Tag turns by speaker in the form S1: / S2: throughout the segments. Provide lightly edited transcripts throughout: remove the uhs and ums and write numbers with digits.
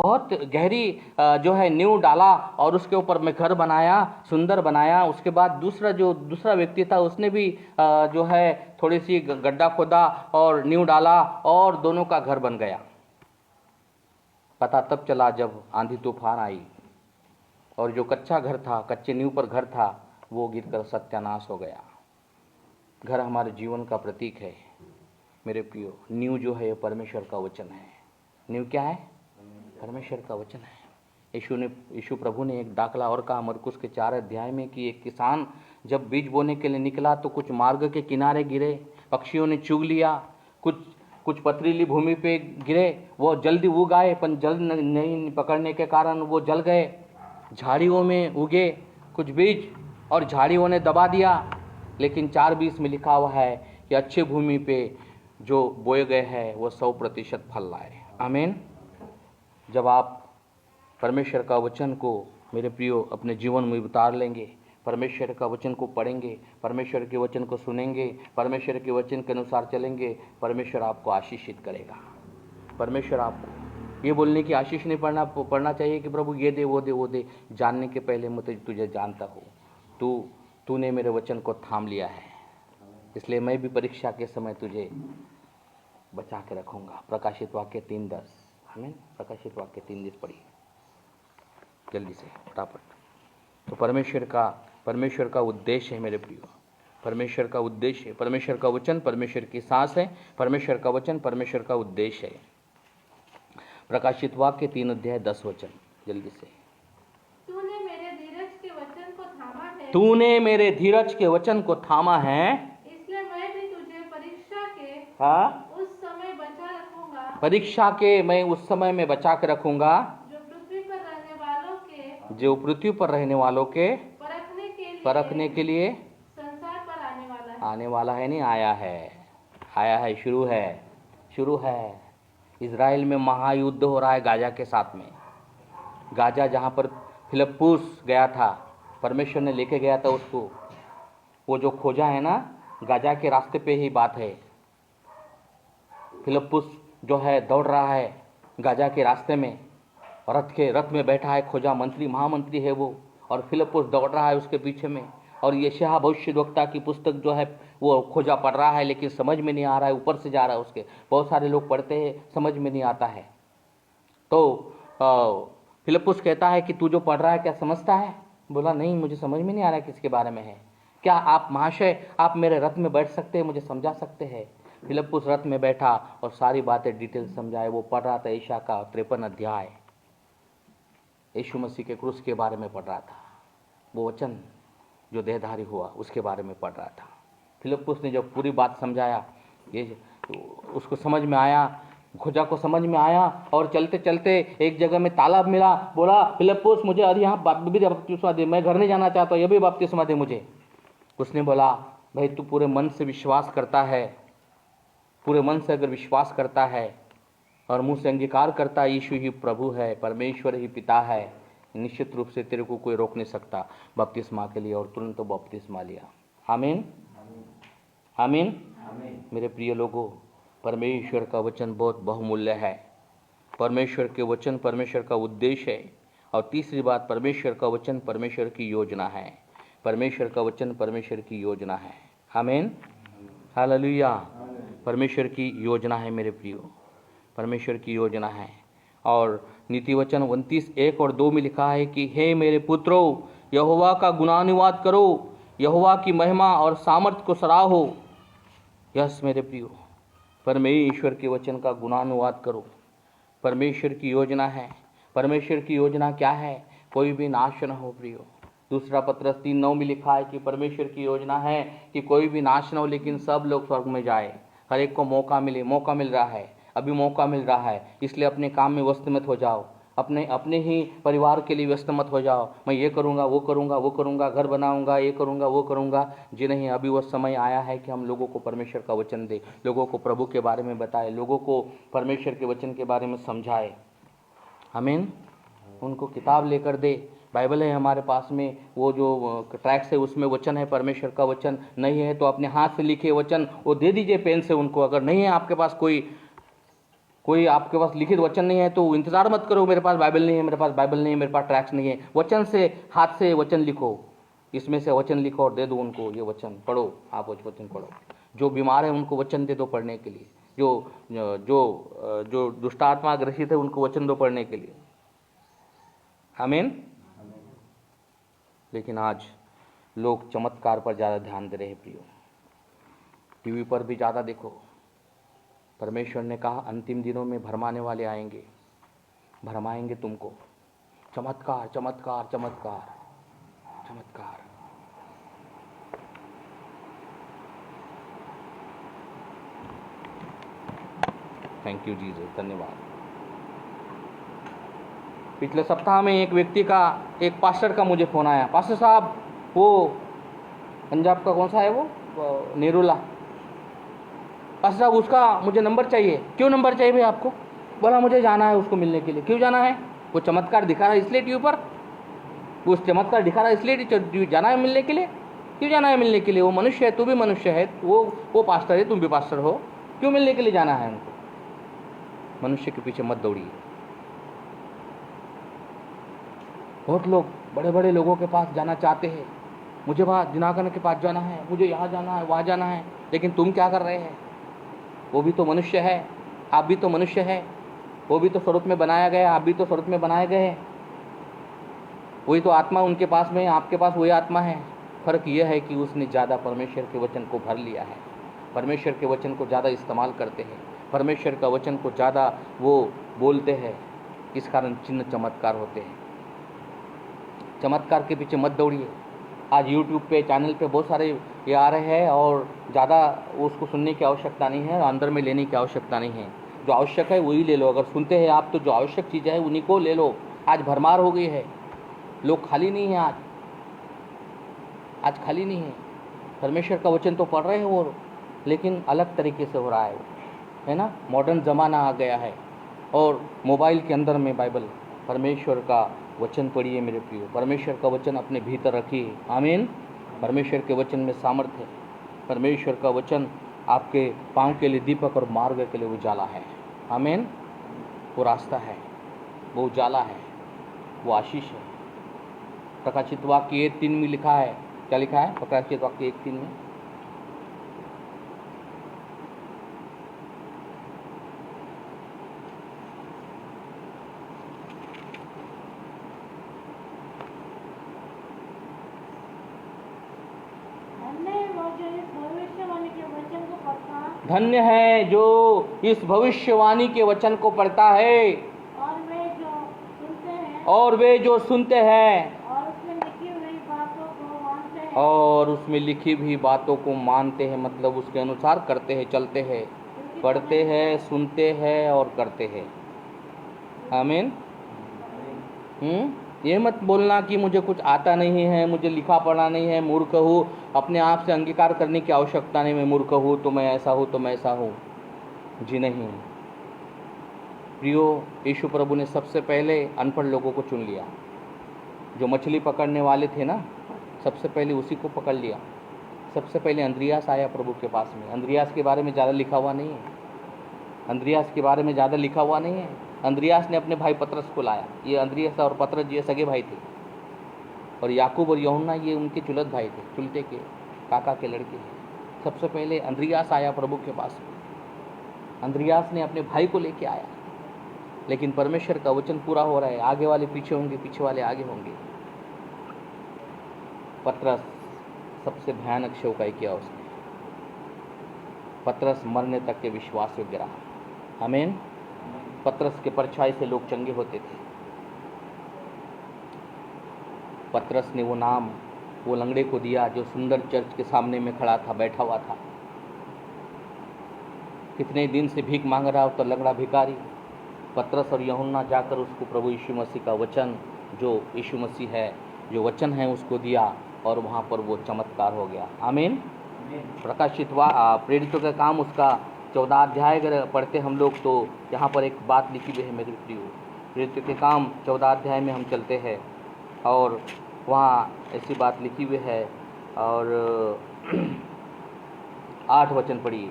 S1: बहुत गहरी जो है नींव डाला और उसके ऊपर मैं घर बनाया, सुंदर बनाया। उसके बाद दूसरा व्यक्ति था, उसने भी जो है थोड़ी सी गड्ढा खोदा और नींव डाला और दोनों का घर बन गया। पता तब चला जब आंधी तूफान आई और जो कच्चा घर था, कच्चे नींव पर घर था, वो गिरकर सत्यानाश हो गया। घर हमारे जीवन का प्रतीक है मेरे प्रियो। नींव जो है परमेश्वर का वचन है। नींव क्या है? परमेश्वर का वचन है। यीशु प्रभु ने एक दाखला और कहा मरकुस के 4 अध्याय में कि एक किसान जब बीज बोने के लिए निकला तो कुछ मार्ग के किनारे गिरे, पक्षियों ने चुग लिया, कुछ पथरीली भूमि पे गिरे, वो जल्दी उग आए, पर जल नहीं पकड़ने के कारण वो जल गए। झाड़ियों में उगे कुछ बीज और झाड़ियों ने दबा दिया। लेकिन 4:20 में लिखा हुआ है कि अच्छी भूमि पे जो बोए गए हैं वो 100% फल लाए। आमीन। जब आप परमेश्वर का वचन को मेरे प्रियो अपने जीवन में उतार लेंगे, परमेश्वर का वचन को पढ़ेंगे, परमेश्वर के वचन को सुनेंगे, परमेश्वर के वचन के अनुसार चलेंगे, परमेश्वर आपको आशीषित करेगा। परमेश्वर आपको ये बोलने की आशीष नहीं पढ़ना चाहिए कि प्रभु ये दे वो दे वो दे। जानने के पहले मैं तुझे जानता हूँ, तूने मेरे वचन को थाम लिया है, इसलिए मैं भी परीक्षा के समय तुझे बचा के रखूँगा। प्रकाशित वाक्य 3:10। हमें प्रकाशित वाक्य 3:10 पढ़िए जल्दी से फटाफट। तो परमेश्वर का उद्देश्य है मेरे प्रियो, परमेश्वर का उद्देश्य है। परमेश्वर का वचन परमेश्वर की सांस है, परमेश्वर का वचन परमेश्वर का उद्देश्य है। प्रकाशित वाक्य 3:10 जल्दी से।
S2: तूने मेरे धीरज के वचन को थामा है,
S1: तूने मेरे धीरज के वचन को थामा है,
S2: इसलिए मैं भी तुझे परीक्षा के उस समय बचा रखूंगा,
S1: परीक्षा के मैं उस समय में बचा के रखूंगा,
S2: जो पृथ्वी पर रहने वालों के
S1: परखने के लिए
S2: संसार पर
S1: आने वाला है। नहीं आया है, शुरू है। इजराइल में महायुद्ध हो रहा है गाजा के साथ में। गाजा जहाँ पर फिलिप्पुस गया था, परमेश्वर ने लेके गया था उसको, वो जो खोजा है ना, गाजा के रास्ते पे ही बात है। फिलिप्पुस जो है दौड़ रहा है गाजा के रास्ते में, रथ में बैठा है खोजा, महामंत्री है वो, और फिलिप्पुस दौड़ रहा है उसके पीछे में। और यशायाह भविष्यद्वक्ता की पुस्तक जो है वो खोजा पढ़ रहा है, लेकिन समझ में नहीं आ रहा है, ऊपर से जा रहा है उसके। बहुत सारे लोग पढ़ते हैं, समझ में नहीं आता है। तो फिलिप्पुस कहता है कि तू जो पढ़ रहा है क्या समझता है? बोला नहीं, मुझे समझ में नहीं आ रहा है किसके बारे में है। क्या आप महाशय आप मेरे रथ में बैठ सकते हैं, मुझे समझा सकते हैं? फिलिप्पुस रथ में बैठा और सारी बातें डिटेल समझाए। वो पढ़ रहा था यशायाह का 53 अध्याय, यीशु मसीह के क्रूस के बारे में पढ़ रहा था। वो वचन जो देहधारी हुआ उसके बारे में पढ़ रहा था। फिलिप्पुस ने जब पूरी बात समझाया, ये उसको समझ में आया, खोजा को समझ में आया, और चलते चलते एक जगह में तालाब मिला। बोला फिलिप्पुस मुझे अरे यहाँ बपतिस्मा दे, मैं घर नहीं जाना चाहता, ये भी बपतिस्मा दे मुझे। उसने बोला भाई तू पूरे मन से विश्वास करता है, पूरे मन से अगर विश्वास करता है और मुंह से अंगीकार करता है यीशु ही प्रभु है, परमेश्वर ही पिता है, निश्चित रूप से तेरे को कोई रोक नहीं सकता बपतिस्मा के लिए। और तुरंत तो बपतिस्मा लिया। आमीन आमीन। मेरे प्रिय लोगों, परमेश्वर का वचन बहुत बहुमूल्य है। परमेश्वर के वचन परमेश्वर का उद्देश्य है। और तीसरी बात, परमेश्वर का वचन परमेश्वर की योजना है। परमेश्वर का वचन परमेश्वर की योजना है। आमीन हालेलुया। परमेश्वर की योजना है मेरे प्रियो, परमेश्वर की योजना है। और नीति वचन 29:1 और 2 में लिखा है कि हे मेरे पुत्रों, यहोवा का गुणानुवाद करो, यहोवा की महिमा और सामर्थ्य को सराहो। यस मेरे प्रियो, परमेश्वर के वचन का गुणानुवाद करो। परमेश्वर की योजना है। परमेश्वर की योजना क्या है? कोई भी नाश न हो प्रियो। दूसरा पत्रस 3:9 में लिखा है कि परमेश्वर की योजना है कि कोई भी नाश न हो, लेकिन सब लोग स्वर्ग में जाए। हर एक को मौका मिल रहा है, अभी मौका मिल रहा है। इसलिए अपने काम में व्यस्त मत हो जाओ, अपने ही परिवार के लिए व्यस्त मत हो जाओ। मैं ये करूँगा वो करूँगा, घर बनाऊँगा, ये करूँगा वो करूँगा। जी नहीं, अभी वो समय आया है कि हम लोगों को परमेश्वर का वचन दे, लोगों को प्रभु के बारे में बताए, लोगों को परमेश्वर के वचन के बारे में समझाए। आमीन। उनको किताब लेकर दे। बाइबल है हमारे पास में, वो जो ट्रैक्स है उसमें वचन है, परमेश्वर का वचन। नहीं है तो अपने हाथ से लिखे वचन वो दे दीजिए पेन से उनको। अगर नहीं है आपके पास कोई कोई आपके पास लिखित वचन नहीं है तो इंतजार मत करो, मेरे पास बाइबल नहीं है, मेरे पास बाइबल नहीं है, मेरे पास ट्रैक्स नहीं है। वचन से, हाथ से वचन लिखो, इसमें से वचन लिखो और दे दो उनको, ये वचन पढ़ो, आप वचन पढ़ो। जो बीमार है उनको वचन दे दो पढ़ने के लिए, जो जो जो दुष्ट आत्मा ग्रसित है उनको वचन दो पढ़ने के लिए। आमीन। लेकिन आज लोग चमत्कार पर ज़्यादा ध्यान दे रहे हैं प्रियो, टीवी पर भी ज़्यादा देखो। परमेश्वर ने कहा अंतिम दिनों में भरमाने वाले आएंगे, भरमाएंगे तुमको। चमत्कार चमत्कार चमत्कार चमत्कार। थैंक यू जीसस, धन्यवाद। पिछले सप्ताह में एक व्यक्ति का, एक पास्टर का मुझे फ़ोन आया, पास्टर साहब वो पंजाब का कौन सा है वो नेरुला, पास्टर साहब उसका मुझे नंबर चाहिए। क्यों नंबर चाहिए भाई आपको? बोला मुझे जाना है उसको मिलने के लिए। क्यों जाना है? वो चमत्कार दिखा रहा है इसलिए टीवी पर, वो उस चमत्कार दिखा रहा है इसलिए जाना है मिलने के लिए। क्यों जाना है मिलने के लिए? वो मनुष्य है, तू भी मनुष्य है, वो पास्टर है, तुम भी पास्टर हो, क्यों मिलने के लिए जाना है उनको? मनुष्य के पीछे मत दौड़िए। बहुत लोग बड़े बड़े लोगों के पास जाना चाहते हैं, मुझे वहाँ दिनाकर के पास जाना है, मुझे यहाँ जाना है, वहाँ जाना है, लेकिन तुम क्या कर रहे हैं? वो भी तो मनुष्य है, आप भी तो मनुष्य है, वो भी तो स्वरूप में बनाया गया, आप भी तो स्वरूप में बनाए गए हैं। वही तो आत्मा उनके पास में, आपके पास वही आत्मा है। फर्क यह है कि उसने ज़्यादा परमेश्वर के वचन को भर लिया है, परमेश्वर के वचन को ज़्यादा इस्तेमाल करते हैं, परमेश्वर का वचन को ज़्यादा वो बोलते हैं, इस कारण चिन्ह चमत्कार होते हैं। चमत्कार के पीछे मत दौड़िए। आज यूट्यूब पे, चैनल पे बहुत सारे ये आ रहे हैं और ज़्यादा उसको सुनने की आवश्यकता नहीं है, अंदर में लेने की आवश्यकता नहीं है। जो आवश्यक है वही ले लो। अगर सुनते हैं आप तो जो आवश्यक चीज़ें हैं उन्हीं को ले लो। आज भरमार हो गई है, लोग खाली नहीं हैं आज खाली नहीं है। परमेश्वर का वचन तो पढ़ रहे हैं वो, लेकिन अलग तरीके से हो रहा है ना। मॉडर्न ज़माना आ गया है और मोबाइल के अंदर में बाइबल, परमेश्वर का वचन पढ़िए मेरे प्रियो, परमेश्वर का वचन अपने भीतर रखिए। आमीन। परमेश्वर के वचन में सामर्थ्य है। परमेश्वर का वचन आपके पाँव के लिए दीपक और मार्ग के लिए उजाला है। आमीन। वो रास्ता है, वो उजाला है, वो आशीष है। प्रकाशित वाक्य 1:3 में लिखा है, क्या लिखा है? प्रकाशित वाक्य 1:3 में, धन्य है जो इस भविष्यवाणी के वचन को पढ़ता है और वे जो सुनते हैं और उसमें लिखी हुई बातों को मानते हैं, मतलब उसके अनुसार करते हैं, चलते हैं, पढ़ते हैं, सुनते हैं और करते हैं। आमीन। ये मत बोलना कि मुझे कुछ आता नहीं है, मुझे लिखा पढ़ा नहीं है, मूर्ख हूँ। अपने आप से अंगीकार करने की आवश्यकता नहीं, मैं मूर्ख हूँ तो मैं ऐसा हूँ तो मैं ऐसा हूँ। जी नहीं प्रियो, यीशु प्रभु ने सबसे पहले अनपढ़ लोगों को चुन लिया। जो मछली पकड़ने वाले थे ना, सबसे पहले उसी को पकड़ लिया। सबसे पहले अंद्रियास आया प्रभु के पास में। अंद्रियास के बारे में ज़्यादा लिखा हुआ नहीं है, अंद्रियास के बारे में ज़्यादा लिखा हुआ नहीं है। अंद्रियास ने अपने भाई पतरस को लाया। ये अंद्रियास और पतरस ये सगे भाई थे, और याकूब और यूहन्ना ये उनके चुलत भाई थे, चुलते के काका के लड़के। सबसे पहले अंद्रियास आया प्रभु के पास में। अंद्रियास ने अपने भाई को लेके आया, लेकिन परमेश्वर का वचन पूरा हो रहा है। आगे वाले पीछे होंगे, पीछे वाले आगे होंगे। पतरस सबसे भयानक सेवकाई किया उसने। पतरस मरने तक के विश्वास योग्य रहा। आमीन। पतरस के परछाई से लोग चंगे होते थे। पतरस ने वो नाम वो लंगड़े को दिया जो सुंदर चर्च के सामने में खड़ा था, बैठा हुआ था। कितने दिन से भीख मांग रहा हो तो लंगड़ा भिखारी। पतरस और यूहन्ना जाकर उसको प्रभु यीशु मसीह का वचन, जो यीशु मसीह है, जो वचन है, उसको दिया और वहाँ पर वो चमत्कार हो गया। आमीन। प्रकाशित प्रेरितों का काम उसका 14 अध्याय अगर पढ़ते हम लोग तो यहाँ पर एक बात लिखी हुई है मेरे प्रियो। प्रेरितों के काम 14 अध्याय में हम चलते हैं और वहाँ ऐसी बात लिखी हुई है। और 8 वचन पढ़िए।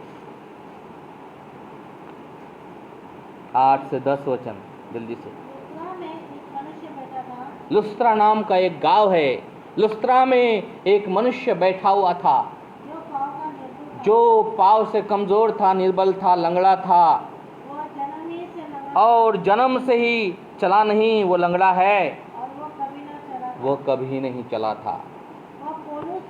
S1: 8 से 10 वचन जल्दी से।
S2: लुस्त्रा में एक मनुष्य बैठा था
S1: लुस्त्रा नाम का एक गांव है। लुस्त्रा में एक मनुष्य बैठा हुआ था
S2: जो पाँव का निर्बल था।
S1: जो पाँव से कमजोर था, निर्बल था, लंगड़ा था
S2: वह जन्म ही से लंगड़ा
S1: और जन्म से ही चला नहीं, वो लंगड़ा है,
S2: और वह कभी न चला था।
S1: वो कभी नहीं चला था।
S2: वह पौलुस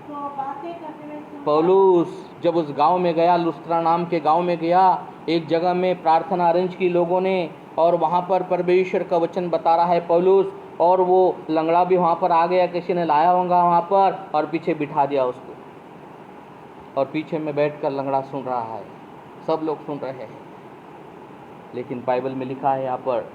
S2: को बातें करते हुए सुनता
S1: पौलुस जब उस गांव में गया, लुस्त्रा नाम के गांव में गया, एक जगह में प्रार्थना अरेंज की लोगों ने और वहां पर परमेश्वर का वचन बता रहा है पौलुस, और वो लंगड़ा भी वहां पर आ गया, किसी ने लाया होगा वहां पर और पीछे बिठा दिया उसको, और पीछे में बैठकर लंगड़ा सुन रहा है, सब लोग सुन रहे हैं। लेकिन बाइबल में लिखा है यहाँ पर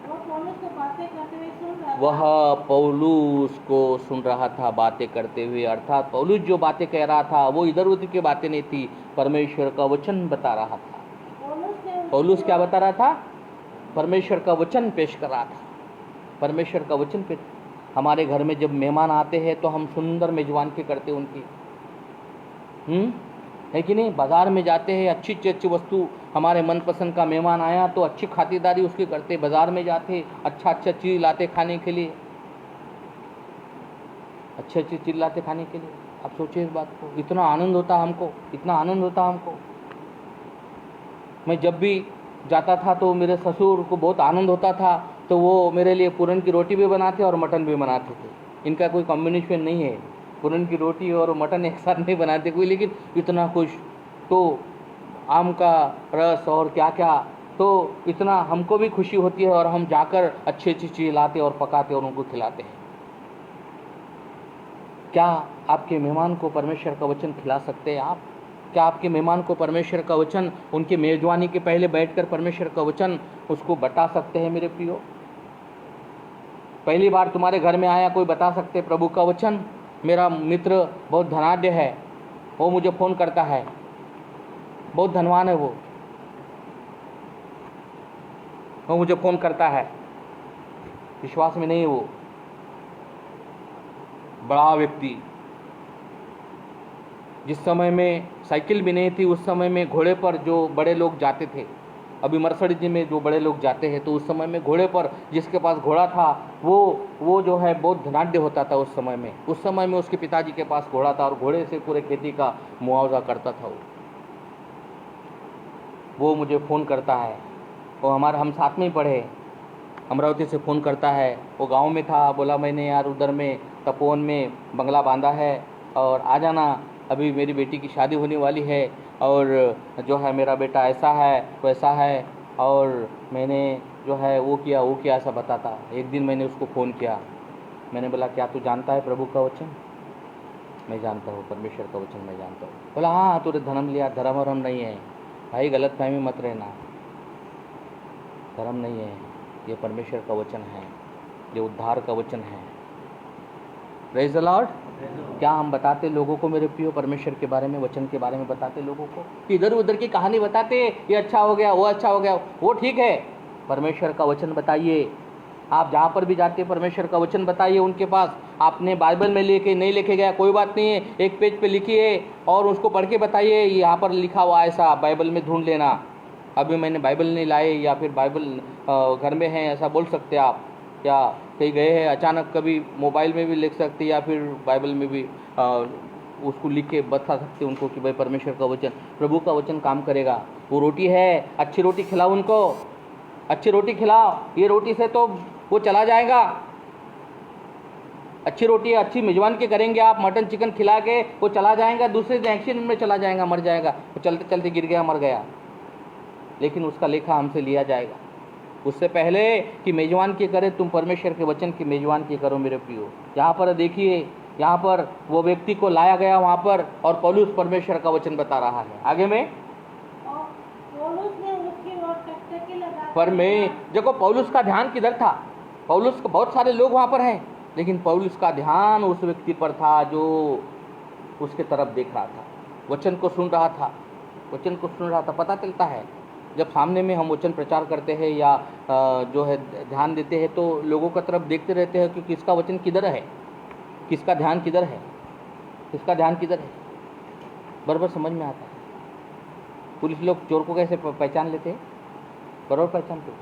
S2: वह पौलुस को बातें करते हुए सुन रहा था।
S1: वह पौलुस को सुन रहा था बातें करते हुए, अर्थात पौलुस जो बातें कह रहा था वो इधर उधर की बातें नहीं थी, परमेश्वर का वचन बता रहा था। पौलुस क्या बता रहा था? परमेश्वर का वचन पेश कर रहा था। परमेश्वर का वचन पे हमारे घर में जब मेहमान आते हैं तो हम सुंदर मेजबानी करते उनकी, है कि नहीं? बाजार में जाते हैं, अच्छी अच्छी वस्तु, हमारे मनपसंद का मेहमान आया तो अच्छी खातिरदारी उसकी करते, बाजार में जाते अच्छा चीज़ लाते खाने के लिए, अच्छी चीज़ लाते खाने के लिए। आप सोचिए इस बात को, इतना आनंद होता हमको, इतना आनंद होता हमको। मैं जब भी जाता था तो मेरे ससुर को बहुत आनंद होता था, तो वो मेरे लिए पूरन की रोटी भी बनाते और मटन भी बनाते थे। इनका कोई कॉम्बिनेशन नहीं है, पूरन की रोटी और मटन एक साथ नहीं बनाते कोई, लेकिन इतना खुश। तो आम का रस और क्या क्या, तो इतना हमको भी खुशी होती है और हम जाकर अच्छी अच्छी चीज़ लाते और पकाते और उनको खिलाते हैं। क्या आपके मेहमान को परमेश्वर का वचन खिला सकते हैं आप? क्या आपके मेहमान को परमेश्वर का वचन, उनके मेजबानी के पहले बैठकर परमेश्वर का वचन उसको बता सकते हैं? मेरे प्रियो, पहली बार तुम्हारे घर में आया, कोई बता सकते प्रभु का वचन? मेरा मित्र बहुत धनाढ्य है, वो मुझे फ़ोन करता है, बहुत धनवान है वो मुझे फ़ोन करता है, विश्वास में नहीं है वो बड़ा व्यक्ति। जिस समय में साइकिल भी नहीं थी, उस समय में घोड़े पर जो बड़े लोग जाते थे, अभी मर्सिडीज में जो बड़े लोग जाते हैं, तो उस समय में घोड़े पर जिसके पास घोड़ा था वो जो है बहुत धनाढ्य होता था उस समय में। उस समय में उसके पिताजी के पास घोड़ा था और घोड़े से पूरे खेती का मुआवजा करता था वो मुझे फ़ोन करता है, वो हम साथ में ही पढ़े, अमरावती से फ़ोन करता है। वो गांव में था, बोला मैंने यार उधर में तपोवन में बंगला बांधा है और आ जाना, अभी मेरी बेटी की शादी होने वाली है और जो है मेरा बेटा ऐसा है वैसा है, और मैंने जो है वो किया ऐसा बताता। एक दिन मैंने उसको फ़ोन किया, मैंने बोला क्या तू जानता है प्रभु का वचन? मैं जानता हूँ, परमेश्वर का वचन मैं जानता हूँ। बोला हाँ, तूने धर्म लिया, धर्म वरम नहीं है भाई, गलत फहमी मत रहना, धर्म नहीं है, ये परमेश्वर का वचन है, ये उद्धार का वचन है। Praise the Lord. क्या हम बताते लोगों को मेरे प्रियो परमेश्वर के बारे में, वचन के बारे में बताते लोगों को? कि इधर उधर की कहानी बताते, ये अच्छा हो गया, वो अच्छा हो गया, वो ठीक है। परमेश्वर का वचन बताइए। आप जहाँ पर भी जाते परमेश्वर का वचन बताइए उनके पास। आपने बाइबल में लेके नहीं लेके गया कोई बात नहीं है, एक पेज पे लिखिए और उसको पढ़ के बताइए यहाँ पर लिखा हुआ ऐसा, बाइबल में ढूंढ लेना। अभी मैंने बाइबल नहीं लाए या फिर बाइबल घर में है ऐसा बोल सकते आप, या कहीं गए हैं अचानक, कभी मोबाइल में भी लिख सकते या फिर बाइबल में भी उसको लिख के बता सकते उनको कि भाई परमेश्वर का वचन, प्रभु का वचन काम करेगा। वो रोटी है, अच्छी रोटी खिलाओ उनको, अच्छी रोटी खिलाओ, ये रोटी से तो वो चला जाएगा। अच्छी रोटी अच्छी मेजबान के करेंगे आप, मटन चिकन खिला के वो चला जाएगा, दूसरे एक्सीडेंट में चला जाएगा, मर जाएगा, वो चलते चलते गिर गया मर गया, लेकिन उसका लेखा हमसे लिया जाएगा। उससे पहले कि मेजबान की करे, तुम परमेश्वर के वचन की मेजबान की करो मेरे प्रियो। यहाँ पर देखिए, यहाँ पर वो व्यक्ति को लाया गया वहाँ पर, और पौलुस परमेश्वर का वचन बता रहा है। आगे में पर मैं देखो पौलुस का ध्यान किधर था? पौलुस को बहुत सारे लोग वहाँ पर हैं, लेकिन पौलुस का ध्यान उस व्यक्ति पर था जो उसके तरफ देख रहा था, वचन को सुन रहा था, वचन को सुन रहा था। पता चलता है जब सामने में हम वचन प्रचार करते हैं या जो है ध्यान देते हैं तो लोगों का तरफ देखते रहते हैं कि किसका वचन किधर है, किसका ध्यान किधर है, किसका ध्यान किधर है, बराबर समझ में आता है। पुलिस लोग चोर को कैसे पहचान लेते हैं? करो पहचानते हो,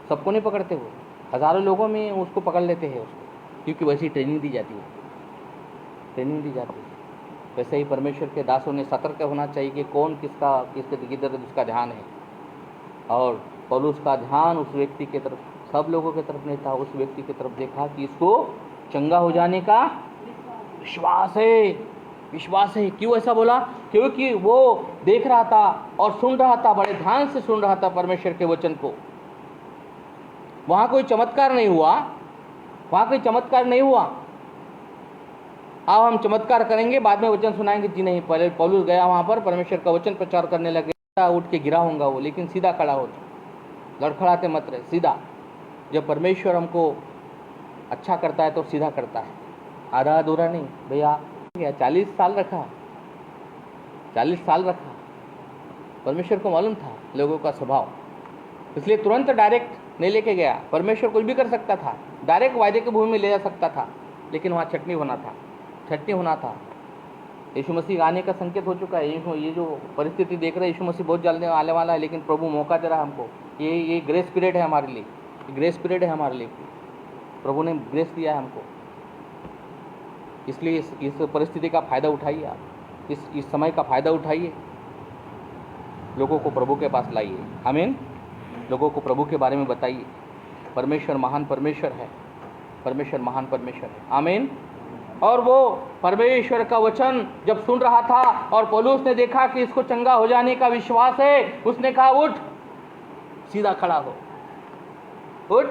S1: सबको नहीं पकड़ते वो, हज़ारों लोगों में उसको पकड़ लेते हैं उसको, क्योंकि वैसी ट्रेनिंग दी जाती है, ट्रेनिंग दी जाती है। वैसे ही परमेश्वर के दासों ने सतर्क होना चाहिए कि कौन किसके किधर उसका ध्यान है। और पौलुस का ध्यान उस व्यक्ति के तरफ, सब लोगों की तरफ नहीं था, उस व्यक्ति की तरफ देखा कि इसको चंगा हो जाने का विश्वास है, विश्वास है। क्यों ऐसा बोला? क्योंकि वो देख रहा था और सुन रहा था, बड़े ध्यान से सुन रहा था परमेश्वर के वचन को। वहां कोई चमत्कार नहीं हुआ, वहां कोई चमत्कार नहीं हुआ। अब हम चमत्कार करेंगे, बाद में वचन सुनाएंगे जी नहीं, पहले पौलुस गया वहां पर, परमेश्वर का वचन प्रचार करने लगे, उठ के गिरा होगा वो, लेकिन सीधा खड़ा हो, लड़खड़ाते मत रहे, सीधा। जब परमेश्वर हमको अच्छा करता है तो सीधा करता है, आधा अधूरा नहीं। भैया 40 साल रखा, 40 साल रखा, परमेश्वर को मालूम था लोगों का स्वभाव, इसलिए तुरंत डायरेक्ट नहीं लेके गया। परमेश्वर कुछ भी कर सकता था, डायरेक्ट वायदे की भूमि में ले जा सकता था, लेकिन वहाँ छटनी होना था, छटनी होना था। यीशु मसीह आने का संकेत हो चुका है। ये जो परिस्थिति देख रहे हैं, यीशु मसीह बहुत जल्दी आने वाला है, लेकिन प्रभु मौका दे रहा है हमको। ये ग्रेस पीरियड है हमारे लिए, ग्रेस पीरियड है हमारे लिए, प्रभु ने ग्रेस दिया है हमको। इसलिए इस परिस्थिति का फ़ायदा उठाइए आप, इस समय का फ़ायदा उठाइए, लोगों को प्रभु के पास लाइए। आमीन। लोगों को प्रभु के बारे में बताइए। परमेश्वर महान परमेश्वर है, परमेश्वर महान परमेश्वर है। आमीन। और वो परमेश्वर का वचन जब सुन रहा था और पौलुस ने देखा कि इसको चंगा हो जाने का विश्वास है, उसने कहा उठ, सीधा खड़ा हो, उठ।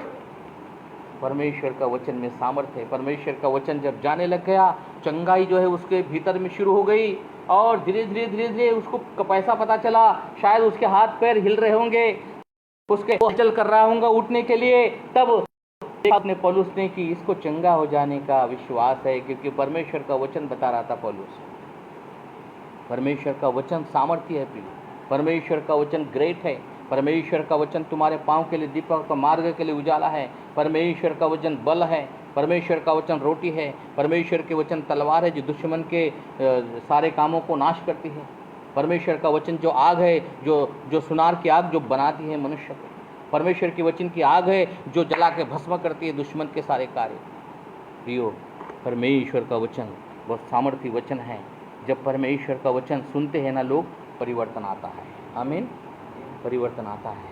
S1: परमेश्वर का वचन में सामर्थ्य है। परमेश्वर का वचन जब जाने लग गया, चंगाई जो है उसके भीतर में शुरू हो गई, और धीरे धीरे उसको पैसा पता चला, शायद उसके हाथ पैर हिल रहे होंगे, उसके चल कर रहा होगा उठने के लिए। तब आपने पौलुस ने कि इसको चंगा हो जाने का विश्वास है, क्योंकि परमेश्वर का वचन बता रहा था पौलुस। परमेश्वर का वचन सामर्थ्य है प्रिय, परमेश्वर का वचन ग्रेट है। परमेश्वर का वचन तुम्हारे पांव के लिए दीपक और मार्ग के लिए उजाला है। परमेश्वर का वचन बल है, परमेश्वर का वचन रोटी है, परमेश्वर के वचन तलवार है जो दुश्मन के सारे कामों को नाश करती है। परमेश्वर का वचन जो आग है, जो सुनार की आग जो बनाती है मनुष्य को। परमेश्वर के वचन की आग है जो जला के भस्म करती है दुश्मन के सारे कार्य। प्रियो, परमेश्वर का वचन बहुत सामर्थ्य वचन है। जब परमेश्वर का वचन सुनते हैं ना लोग, परिवर्तन आता है। आमीन, परिवर्तन आता है।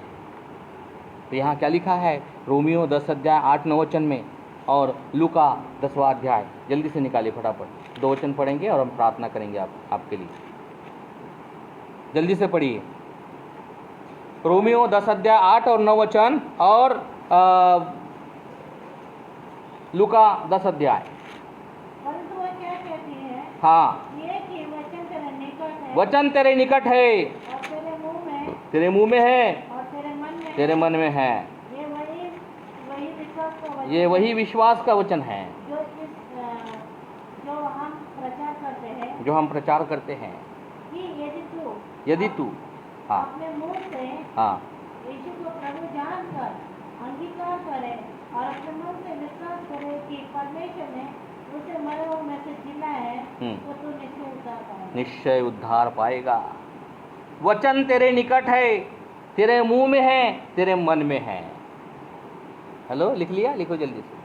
S1: तो यहाँ क्या लिखा है? रोमियो 10 अध्याय 8-9 वचन में, और लूका 10वां अध्याय। जल्दी से निकालिए फटाफट, 2 वचन पढ़ेंगे और हम प्रार्थना करेंगे आपके लिए। जल्दी से पढ़िए। रोमियो 10 अध्याय 8 और 9 वचन, और लूका 10 अध्याय।
S2: परंतु वह क्या कहती है?
S1: हाँ,
S2: ये कि वचन तेरे निकट है,
S1: वचन तेरे निकट है,
S2: और तेरे
S1: मुंह में है,
S2: और
S1: तेरे मन में है।
S2: ये वही विश्वास का वचन,
S1: ये वही विश्वास का वचन है जो हम प्रचार करते हैं
S2: कि
S1: यदि तू हाँ
S2: अपने मुंह से
S1: हाँ
S2: यीशु को प्रभु जानकर अंगीकार करे और अपने मन से विश्वास करे कि परमेश्वर ने उसे मरे हुए में से जिला है, तो तू निश्चय उद्धार पाएगा।
S1: वचन तेरे निकट है, तेरे मुंह में है, तेरे मन में है। हेलो, लिख लिया? लिखो जल्दी से,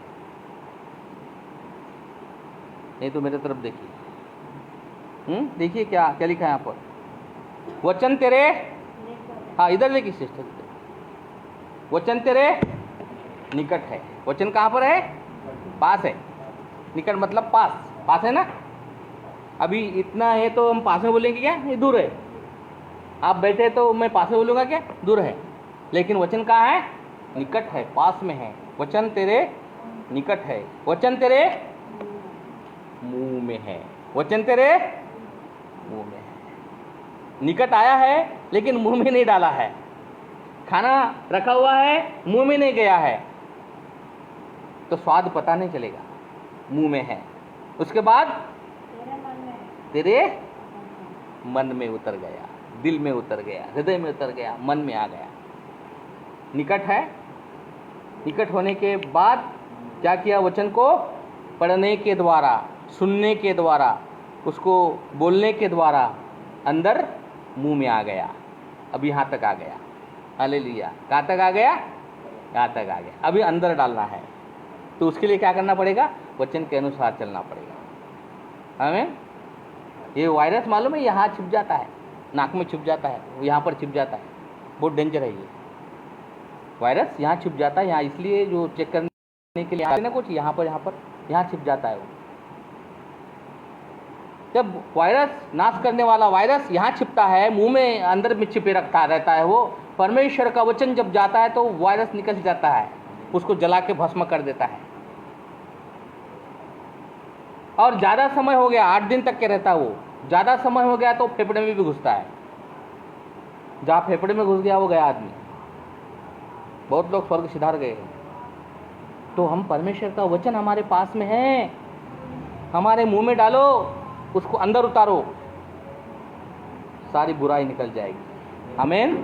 S1: नहीं तो मेरे तरफ देखिए। देखिए क्या क्या लिखा है यहाँ पर। वचन तेरे, हाँ इधर देखिए सिस्टर, वचन तेरे निकट है। वचन कहाँ पर है? पास है। निकट मतलब पास, पास है ना। अभी इतना है तो हम पास में बोलेंगे क्या? ये दूर है। आप बैठे तो मैं पास में बोलूँगा क्या? दूर है। लेकिन वचन कहाँ है? निकट है, पास में है। वचन तेरे निकट है, वचन तेरे मुंह में है, वचन तेरे मुंह में है। निकट आया है लेकिन मुंह में नहीं डाला है। खाना रखा हुआ है, मुंह में नहीं गया है, तो स्वाद पता नहीं चलेगा। मुंह में है, उसके बाद तेरे मन में उतर गया, दिल में उतर गया, हृदय में उतर गया, मन में आ गया। निकट है। निकट होने के बाद क्या किया? वचन को पढ़ने के द्वारा, सुनने के द्वारा, उसको बोलने के द्वारा अंदर मुंह में आ गया। अब यहाँ तक आ गया। हालेलुया। कहाँ तक आ गया? कहाँ तक आ गया? अभी अंदर डालना है, तो उसके लिए क्या करना पड़ेगा? वचन के अनुसार चलना पड़ेगा। आमीन। ये वायरस मालूम है, यहाँ छिप जाता है, नाक में छिप जाता है, यहाँ पर छिप जाता है, बहुत डेंजर है ये वायरस। यहाँ छिप जाता है, यहाँ इसलिए जो चेक करने के लिए आते ना कुछ, यहाँ छिप जाता है वो। जब वायरस, नाश करने वाला वायरस यहाँ छिपता है, मुंह में अंदर में छिपे रखता रहता है वो, परमेश्वर का वचन जब जाता है तो वायरस निकल जाता है, उसको जला के भस्म कर देता है। और ज़्यादा समय हो गया, 8 दिन तक के रहता है वो, ज़्यादा समय हो गया तो फेफड़े में भी घुसता है। जहाँ फेफड़े में घुस गया वो गया आदमी। बहुत लोग स्वर्ग सिधार गए हैं। तो हम परमेश्वर का वचन हमारे पास में है, हमारे मुंह में डालो, उसको अंदर उतारो, सारी बुराई निकल जाएगी। आमीन।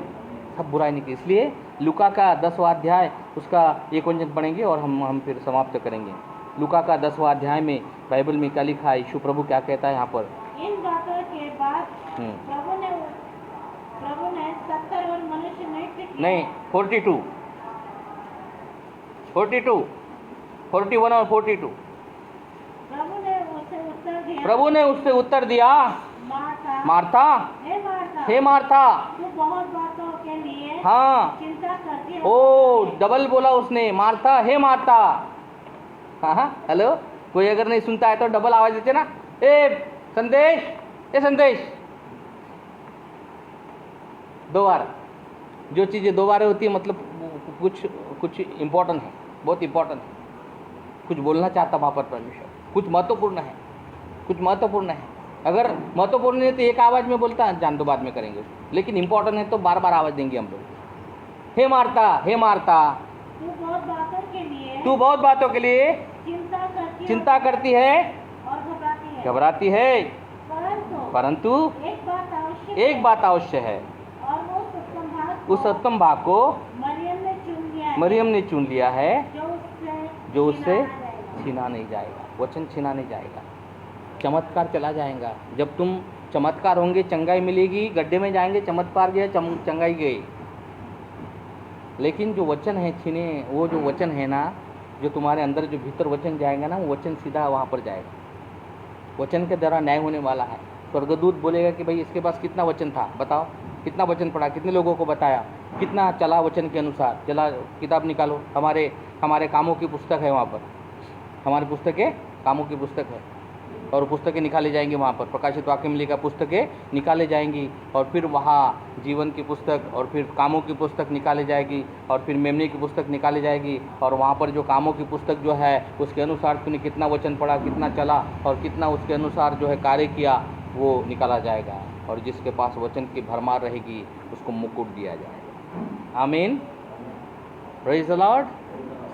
S1: सब बुराई निकल। इसलिए लूका का 10वां अध्याय उसका 1 वचन पढ़ेंगे और हम फिर समाप्त करेंगे। लूका का 10वां अध्याय में बाइबल में क्या लिखा है, यीशु प्रभु क्या कहता है यहाँ पर?
S2: इन बातों के बाद प्रभु ने 70 और मनुष्य नहीं
S1: 42, 41 और 42। प्रभु ने उससे उत्तर दिया, मार्था, हे मार्था,
S2: तू बहुत बातों के लिए
S1: हाँ,
S2: चिंता करती है।
S1: ओ डबल बोला उसने, मार्था, हे मार्था। हाँ, हेलो, कोई अगर नहीं सुनता है तो डबल आवाज देते ना, ए संदेश। 2 बार, जो चीज़ें 2 बार होती है मतलब कुछ इम्पोर्टेंट है, बहुत इम्पोर्टेंट है, कुछ बोलना चाहता वहाँ पर परमेश्वर, कुछ महत्वपूर्ण है। अगर महत्वपूर्ण नहीं तो एक आवाज़ में बोलता है, जान दो बाद में करेंगे, लेकिन इंपॉर्टेंट है तो बार बार आवाज़ देंगे हम लोग। हे मार्ता, तू बहुत बातों के लिए चिंता करती है
S2: और
S1: घबराती है, परंतु एक बात अवश्य है,
S2: और वो
S1: उस उत्तम भाग को मरियम ने चुन लिया है, जो उससे छीना नहीं जाएगा। वचन छीना नहीं जाएगा। चमत्कार चला जाएगा। जब तुम चमत्कार होंगे, चंगाई मिलेगी, गड्ढे में जाएंगे, चमत्कार गया, चंगाई गई। लेकिन जो वचन है छीने, वो जो वचन है ना, जो तुम्हारे अंदर जो भीतर वचन जाएगा ना, वो वचन सीधा वहाँ पर जाएगा। वचन के द्वारा न्याय होने वाला है। स्वर्गदूत बोलेगा कि भाई इसके पास कितना वचन था, बताओ कितना वचन पढ़ा, कितने लोगों को बताया, कितना चला वचन के अनुसार। चला, किताब निकालो। हमारे कामों की पुस्तक है वहाँ पर, हमारी पुस्तकें कामों की पुस्तक है, और पुस्तकें निकाले जाएंगी वहाँ पर। प्रकाशित वाक्य में लिखा पुस्तकें निकाले जाएंगी, और फिर वहाँ जीवन की पुस्तक और फिर कामों की पुस्तक निकाली जाएगी, और फिर मेमने की पुस्तक निकाली जाएगी। और वहाँ पर जो कामों की पुस्तक जो है उसके अनुसार तूने कितना वचन पढ़ा, कितना चला और कितना उसके अनुसार जो है कार्य किया, वो निकाला जाएगा। और जिसके पास वचन की भरमार रहेगी उसको मुकुट दिया जाएगा। आमीन, प्रेज़ द लॉर्ड।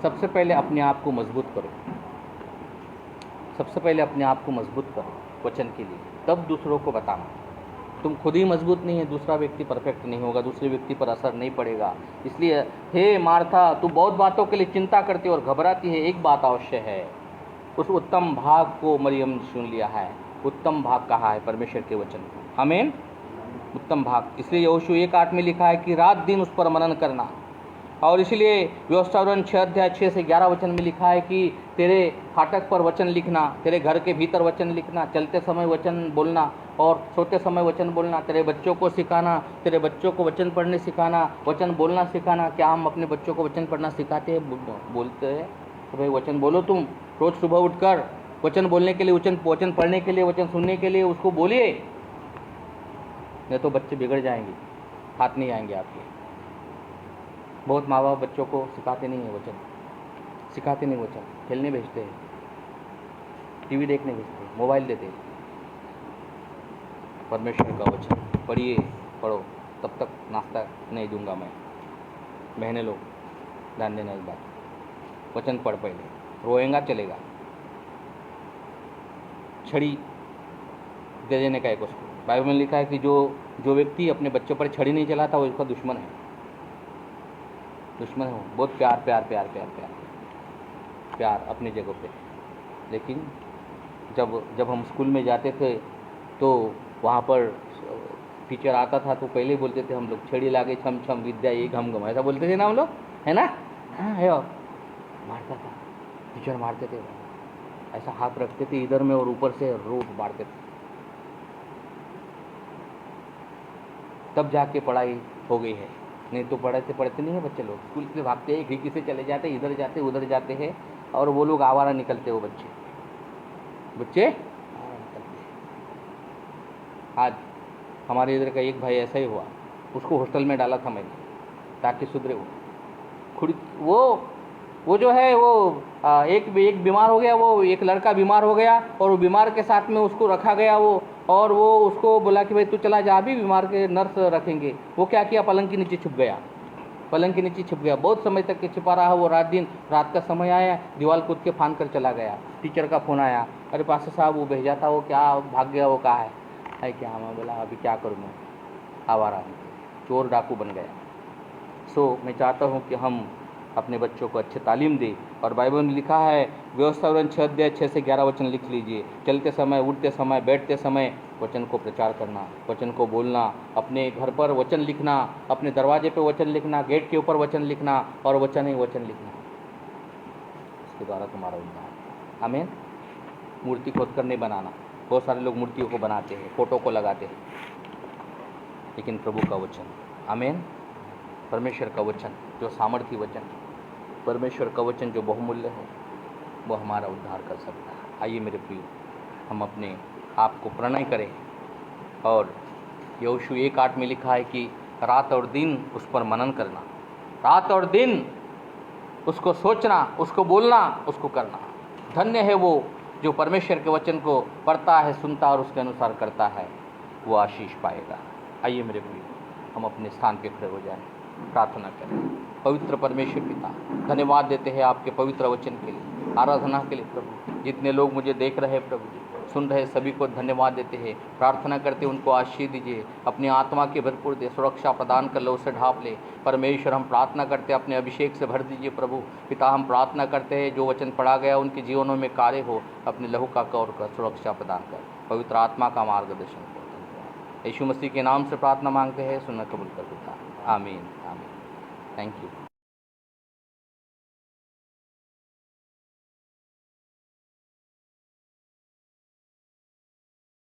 S1: सबसे पहले अपने आप को मजबूत करो, सबसे पहले अपने आप को मजबूत करो वचन के लिए, तब दूसरों को बताना। तुम खुद ही मजबूत नहीं है, दूसरा व्यक्ति परफेक्ट नहीं होगा, दूसरे व्यक्ति पर असर नहीं पड़ेगा। इसलिए हे मार्था, तू बहुत बातों के लिए चिंता करती और घबराती है, एक बात अवश्य है, उस उत्तम भाग को मरियम ने चुन लिया है। उत्तम भाग कहा है परमेश्वर के वचन को। आमीन, उत्तम भाग। इसलिए यहोशू 1:8 में लिखा है कि रात दिन उस पर मनन करना। और इसलिए व्यवस्थापन 6 से 11 वचन में लिखा है कि तेरे फाटक पर वचन लिखना, तेरे घर के भीतर वचन लिखना, चलते समय वचन बोलना और सोते समय वचन बोलना, तेरे बच्चों को सिखाना, तेरे बच्चों को वचन पढ़ने सिखाना, वचन बोलना सिखाना। क्या हम अपने बच्चों को वचन पढ़ना सिखाते हैं? बोलते हैं तो भाई वचन बोलो, तुम रोज़ सुबह उठकर वचन बोलने के लिए, वचन पढ़ने के लिए, वचन सुनने के लिए उसको बोलिए, नहीं तो बच्चे बिगड़ जाएंगे, हाथ नहीं आएंगे आपके। बहुत माँ बाप बच्चों को सिखाते नहीं है वचन, सिखाते नहीं वचन, खेलने भेजते हैं, टीवी देखने भेजते हैं, मोबाइल देते हैं। परमेश्वर का वचन पढ़िए, पढ़ो, तब तक नाश्ता नहीं दूंगा मैं। बहने लोग ध्यान देना इस बात, वचन पढ़ पहले, रोएगा चलेगा, छड़ी दे देने का एक उसको। बाइबल में लिखा है कि जो व्यक्ति अपने बच्चों पर छड़ी नहीं चलाता वो उसका दुश्मन है, दुश्मन हो। बहुत प्यार प्यार प्यार प्यार प्यार प्यार अपनी जगह पे। लेकिन जब हम स्कूल में जाते थे तो वहाँ पर टीचर आता था तो पहले ही बोलते थे हम लोग, छेड़ी लागे छम छम विद्या ये घम घम, ऐसा बोलते थे ना हम लोग, है ना? हाँ है। और मारता था टीचर, मारते थे, ऐसा हाथ रखते थे इधर में और ऊपर से रोज मारते थे। तब जाके पढ़ाई हो गई है, नहीं तो पढ़ते नहीं है बच्चे लोग। स्कूल के लिए भागते हैं, खिड़की से चले जाते, इधर जाते उधर जाते हैं, और वो लोग आवारा निकलते, वो बच्चे आवारा निकलते हैं। आज हमारे इधर का एक भाई ऐसा ही हुआ, उसको हॉस्टल में डाला था मैंने ताकि सुधरे। वो जो है वो एक बीमार हो गया, वो एक लड़का बीमार हो गया, और वो बीमार के साथ में उसको रखा गया वो, और वो उसको बोला कि भाई तू चला जा, अभी बीमार के नर्स रखेंगे। वो क्या किया, पलंग के नीचे छुप गया, पलंग के नीचे छुप गया। बहुत समय तक के छिपा रहा वो, रात का समय आया, दीवार कूद के फांद कर चला गया। टीचर का फ़ोन आया, अरे पास्टर साहब वो भेजा था, वो क्या भाग गया, वो कहाँ है क्या? मैं बोला अभी क्या करूँ मैं, आवारा चोर डाकू बन गया। मैं चाहता हूँ कि हम अपने बच्चों को अच्छी तालीम दें, और बाइबल में लिखा है, व्यवस्था 6 अध्याय 6 से 11 वचन लिख लीजिए। चलते समय, उठते समय, बैठते समय वचन को प्रचार करना, वचन को बोलना, अपने घर पर वचन लिखना, अपने दरवाजे पे वचन लिखना, गेट के ऊपर वचन लिखना, और वचन ही वचन लिखना। इसके द्वारा तुम्हारा उद्धार। आमीन। मूर्ति खोद कर नहीं बनाना। बहुत सारे लोग मूर्तियों को बनाते हैं, फोटो को लगाते हैं, लेकिन प्रभु का वचन, आमीन, परमेश्वर का वचन जो सामर्थी वचन, परमेश्वर का वचन जो बहुमूल्य है, वो हमारा उद्धार कर सकता है। आइए मेरे प्रिय, हम अपने आप को प्रणय करें, और यहोशू 1:8 में लिखा है कि रात और दिन उस पर मनन करना, रात और दिन उसको सोचना, उसको बोलना, उसको करना। धन्य है वो जो परमेश्वर के वचन को पढ़ता है, सुनता और उसके अनुसार करता है, वो आशीष पाएगा। आइए मेरे प्रिय, हम अपने स्थान पे खड़े हो जाएं, प्रार्थना करें। पवित्र परमेश्वर पिता, धन्यवाद देते हैं आपके पवित्र वचन के लिए, आराधना के लिए प्रभु। जितने लोग मुझे देख रहे हैं प्रभु जी, सुन रहे, सभी को धन्यवाद देते हैं। प्रार्थना करते उनको आशीष दीजिए, अपनी आत्मा के भरपूर दे, सुरक्षा प्रदान कर लो, उसे ढांप ले। परमेश्वर हम प्रार्थना करते अपने अभिषेक से भर दीजिए प्रभु पिता। हम प्रार्थना करते हैं जो वचन पढ़ा गया उनके जीवनों में कार्य हो, अपने लहू का कौर कर, सुरक्षा प्रदान कर, पवित्र आत्मा का मार्गदर्शन कर। यीशु मसीह के नाम से प्रार्थना मांगते हैं, सुनना कबूल कर पिता। आमीन आमीन। Thank you.